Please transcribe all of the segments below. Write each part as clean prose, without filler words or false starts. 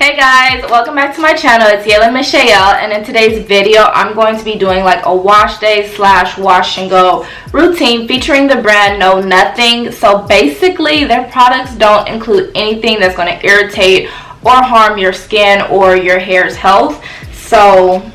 Hey guys, welcome back to my channel. It's Yalon and in today's video I'm going to be doing like a wash day slash wash and go routine featuring the brand No Nothing. So basically their products don't include anything that's going to irritate or harm your skin or your hair's health. So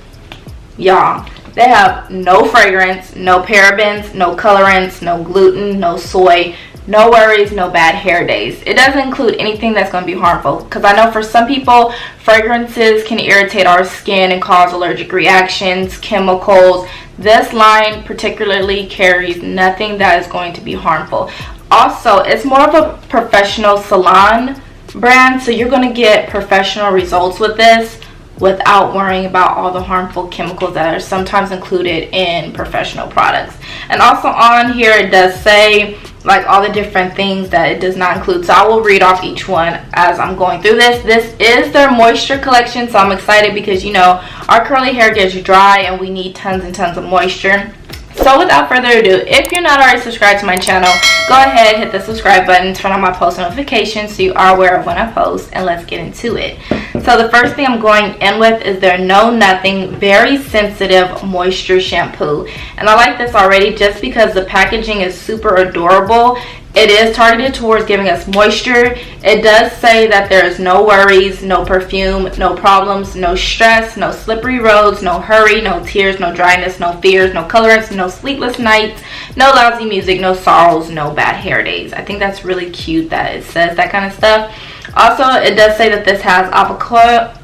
y'all, they have no fragrance, no parabens, no colorants, no gluten, no soy, no worries, no bad hair days. It doesn't include anything that's going to be harmful, because I know for some people fragrances can irritate our skin and cause allergic reactions, chemicals. This line particularly carries nothing that is going to be harmful. Also, it's more of a professional salon brand, so you're going to get professional results with this without worrying about all the harmful chemicals that are sometimes included in professional products. And also on here it does say like all the different things that it does not include, so I will read off each one as I'm going through this. This is their moisture collection, so I'm excited because you know our curly hair gets dry and we need tons and tons of moisture. So without further ado, if you're not already subscribed to my channel, go ahead, hit the subscribe button, turn on my post notifications so you are aware of when I post, and let's get into it. So the first thing I'm going in with is their No Nothing Very Sensitive Moisture Shampoo. And I like this already just because the packaging is super adorable. It is targeted towards giving us moisture. It does say that there is no worries, no perfume, no problems, no stress, no slippery roads, no hurry, no tears, no dryness, no fears, no colorants, no sleepless nights, no lousy music, no sorrows, no bad hair days. I think that's really cute that it says that kind of stuff. Also, it does say that this has avocado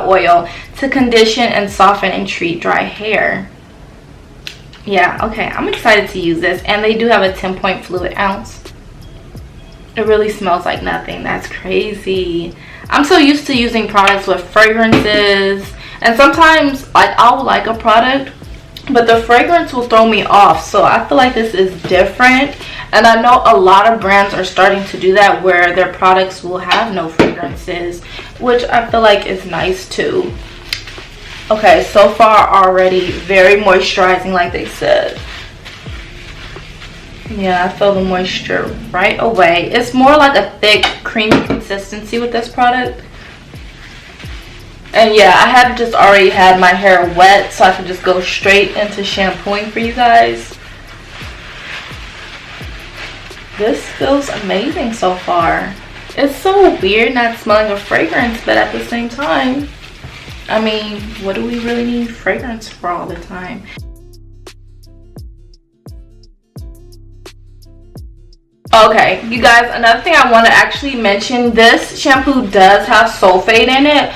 oil to condition and soften and treat dry hair. Yeah, okay, I'm excited to use this. And they do have a 10-point fluid ounce. It really smells like nothing. That's crazy. I'm so used to using products with fragrances, and sometimes like I'll like a product but the fragrance will throw me off. So I feel like this is different, and I know a lot of brands are starting to do that where their products will have no fragrances, which I feel like is nice too. Okay, so far already very moisturizing like they said. Yeah, I feel the moisture right away. It's more like a thick creamy consistency with this product. And yeah, I have just already had my hair wet, so I can just go straight into shampooing for you guys. This feels amazing so far. It's so weird not smelling a fragrance, but at the same time, I mean, what do we really need fragrance for all the time? Okay, you guys, another thing I want to actually mention, this shampoo does have sulfate in it,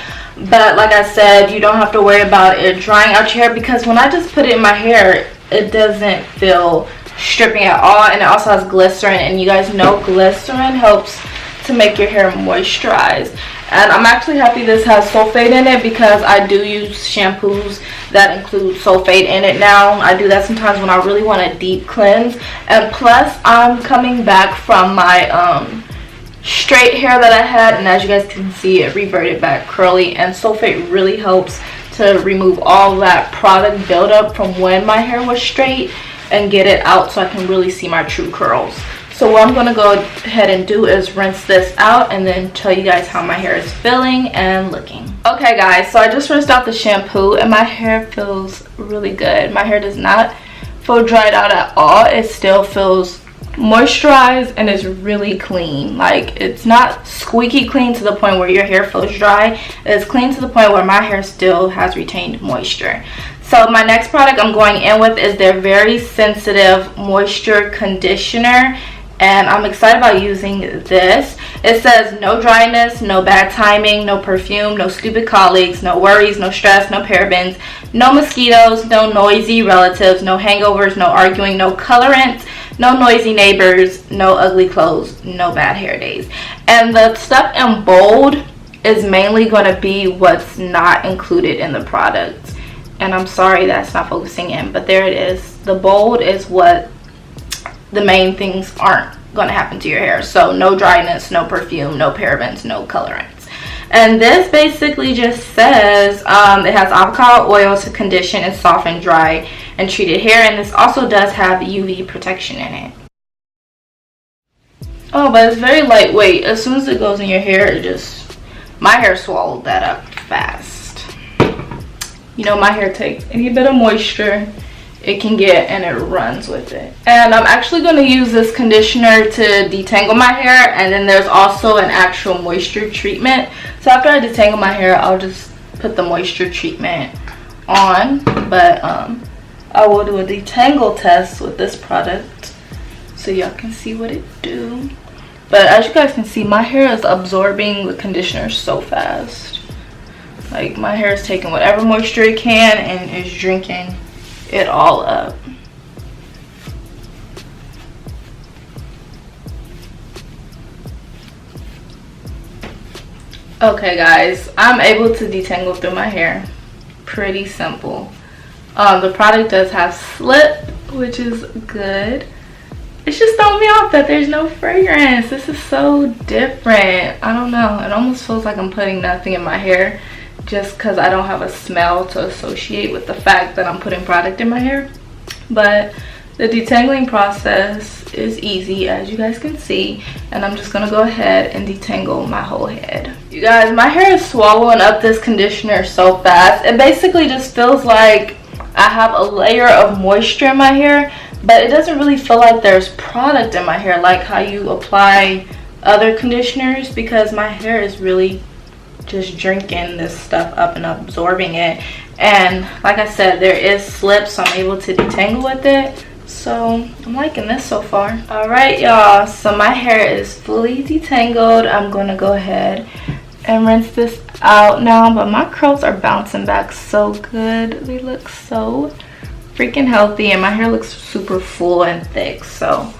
but like I said, you don't have to worry about it drying out your hair, because when I just put it in my hair, it doesn't feel stripping at all. And it also has glycerin, and you guys know glycerin helps to make your hair moisturize. And I'm actually happy this has sulfate in it, because I do use shampoos that include sulfate in it now. I do that sometimes when I really want a deep cleanse. And plus, I'm coming back from my straight hair that I had, and as you guys can see, it reverted back curly, and sulfate really helps to remove all that product buildup from when my hair was straight and get it out so I can really see my true curls. So what I'm going to go ahead and do is rinse this out and then tell you guys how my hair is feeling and looking. Okay guys, so I just rinsed out the shampoo and my hair feels really good. My hair does not feel dried out at all. It still feels moisturized and is really clean. Like, it's not squeaky clean to the point where your hair feels dry. It's clean to the point where my hair still has retained moisture. So my next product I'm going in with is their Very Sensitive Moisture Conditioner, and I'm excited about using this. It says no dryness, no bad timing, no perfume, no stupid colleagues, no worries, no stress, no parabens, no mosquitoes, no noisy relatives, no hangovers, no arguing, no colorants, no noisy neighbors, no ugly clothes, no bad hair days. And the stuff in bold is mainly going to be what's not included in the product. And I'm sorry that's not focusing in, but there it is. The bold is what the main things aren't going to happen to your hair. So no dryness, no perfume, no parabens, no colorants. And this basically just says it has avocado oil to condition and soften dry and treated hair, and this also does have UV protection in it. Oh, but it's very lightweight. As soon as it goes in your hair, it just my hair swallowed that up fast. You know, my hair takes any bit of moisture it can get and it runs with it. And I'm actually going to use this conditioner to detangle my hair, and then there's also an actual moisture treatment. So after I detangle my hair, I'll just put the moisture treatment on, but I will do a detangle test with this product so y'all can see what it do. But as you guys can see, my hair is absorbing the conditioner so fast. Like, my hair is taking whatever moisture it can and is drinking it all up. Okay guys, I'm able to detangle through my hair. Pretty simple. The product does have slip, which is good. It's just throwing me off that there's no fragrance. This is so different. I don't know, it almost feels like I'm putting nothing in my hair just because I don't have a smell to associate with the fact that I'm putting product in my hair. But the detangling process is easy, as you guys can see, and I'm just gonna go ahead and detangle my whole head. You guys, my hair is swallowing up this conditioner so fast. It basically just feels like I have a layer of moisture in my hair, but it doesn't really feel like there's product in my hair like how you apply other conditioners, because my hair is really just drinking this stuff up and absorbing it. And like I said, there is slip, so I'm able to detangle with it. So I'm liking this so far. All right, y'all, so my hair is fully detangled. I'm gonna go ahead and rinse this out now, but my curls are bouncing back so good. They look so freaking healthy, and my hair looks super full and thick, so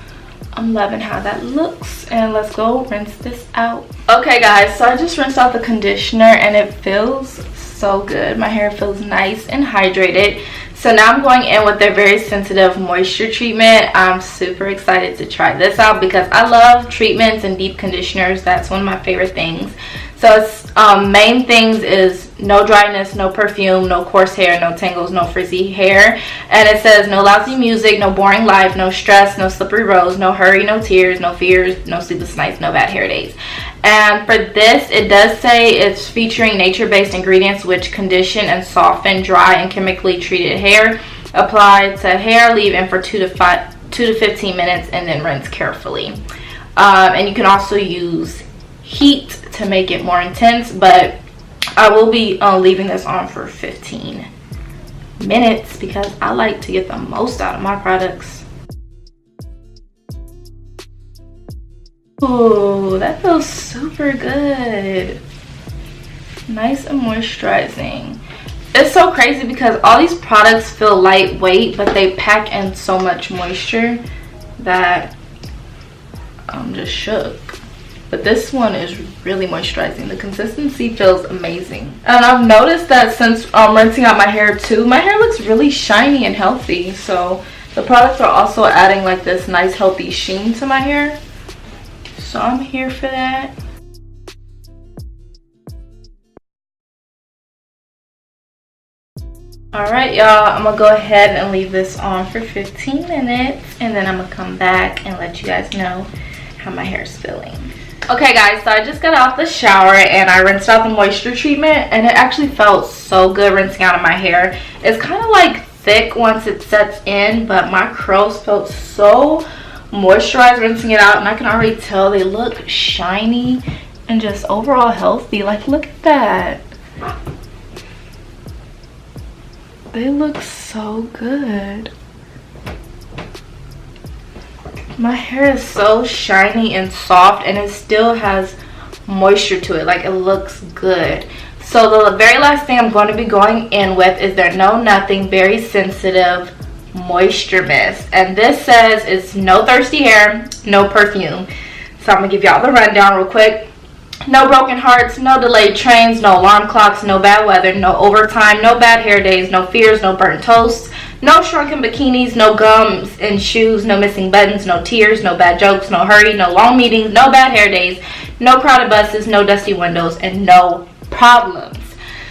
I'm loving how that looks. And let's go rinse this out. Okay guys, so I just rinsed out the conditioner and it feels so good. My hair feels nice and hydrated. So now I'm going in with their very sensitive moisture treatment. I'm super excited to try this out because I love treatments and deep conditioners. That's one of my favorite things. So its main things is no dryness, no perfume, no coarse hair, no tangles, no frizzy hair. And it says no lousy music, no boring life, no stress, no slippery roads, no hurry, no tears, no fears, no sleepless nights, no bad hair days. And for this, it does say it's featuring nature-based ingredients which condition and soften dry and chemically treated hair. Apply to hair, leave in for 2 to 15 minutes, and then rinse carefully. And you can also use heat to make it more intense, but I will be leaving this on for 15 minutes because I like to get the most out of my products. Ooh, that feels super good. Nice and moisturizing. It's so crazy because all these products feel lightweight, but they pack in so much moisture that I'm just shook. But this one is really moisturizing. The consistency feels amazing. And I've noticed that since rinsing out my hair too, my hair looks really shiny and healthy. So the products are also adding like this nice healthy sheen to my hair. So I'm here for that. Alright y'all, I'm gonna go ahead and leave this on for 15 minutes, and then I'm gonna come back and let you guys know how my hair is feeling. Okay guys, so I just got out the shower and I rinsed out the moisture treatment, and it actually felt so good rinsing out of my hair. It's kind of like thick once it sets in, but my curls felt so moisturized rinsing it out, and I can already tell they look shiny and just overall healthy. Like, look at that. They look so good. My hair is so shiny and soft, and it still has moisture to it. Like, it looks good. So the very last thing I'm going to be going in with is their No Nothing Very Sensitive Moisture Mist, and this says it's no thirsty hair, no perfume. So I'm gonna give y'all the rundown real quick. No broken hearts, no delayed trains, no alarm clocks, no bad weather, no overtime, no bad hair days, no fears, no burnt toast, no shrunken bikinis, no gums and shoes, no missing buttons, no tears, no bad jokes, no hurry, no long meetings, no bad hair days, no crowded buses, no dusty windows, and no problems.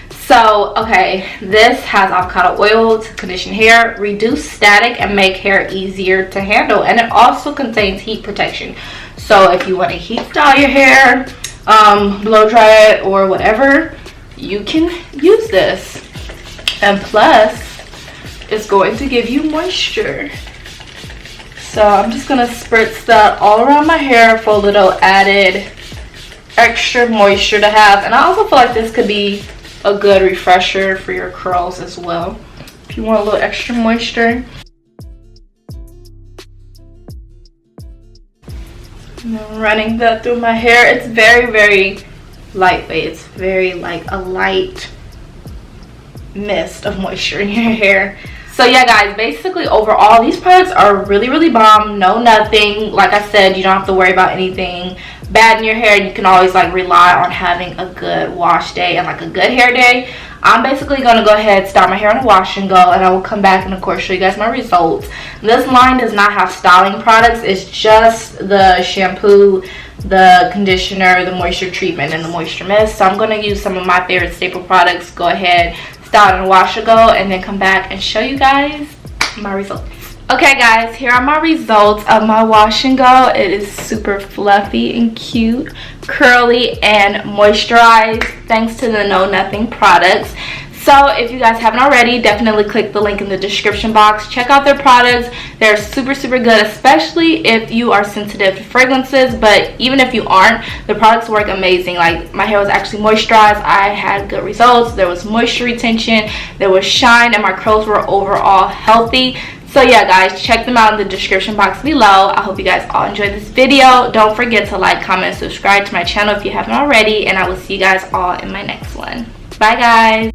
So, okay, this has avocado oil to condition hair, reduce static, and make hair easier to handle. And it also contains heat protection. So if you want to heat style your hair, blow dry it or whatever, you can use this. And plus, it's going to give you moisture. So I'm just gonna spritz that all around my hair for a little added extra moisture to have. And I also feel like this could be a good refresher for your curls as well, if you want a little extra moisture. And I'm running that through my hair. It's very, very lightweight. It's very like a light mist of moisture in your hair. So yeah guys, basically overall these products are really, really bomb. No nothing, like I said, you don't have to worry about anything bad in your hair. You can always like rely on having a good wash day and like a good hair day. I'm basically going to go ahead, start my hair on a wash and go, and I will come back and of course show you guys my results. This line does not have styling products. It's just the shampoo, the conditioner, the moisture treatment, and the moisture mist. So I'm going to use some of my favorite staple products, go ahead, style and wash and go, and then come back and show you guys my results. Okay guys, here are my results of my wash and go. It is super fluffy and cute, curly and moisturized thanks to the No Nothing products. So if you guys haven't already, definitely click the link in the description box. Check out their products. They're super, super good, especially if you are sensitive to fragrances. But even if you aren't, the products work amazing. Like, my hair was actually moisturized. I had good results. There was moisture retention. There was shine, and my curls were overall healthy. So yeah guys, check them out in the description box below. I hope you guys all enjoyed this video. Don't forget to like, comment, and subscribe to my channel if you haven't already. And I will see you guys all in my next one. Bye guys.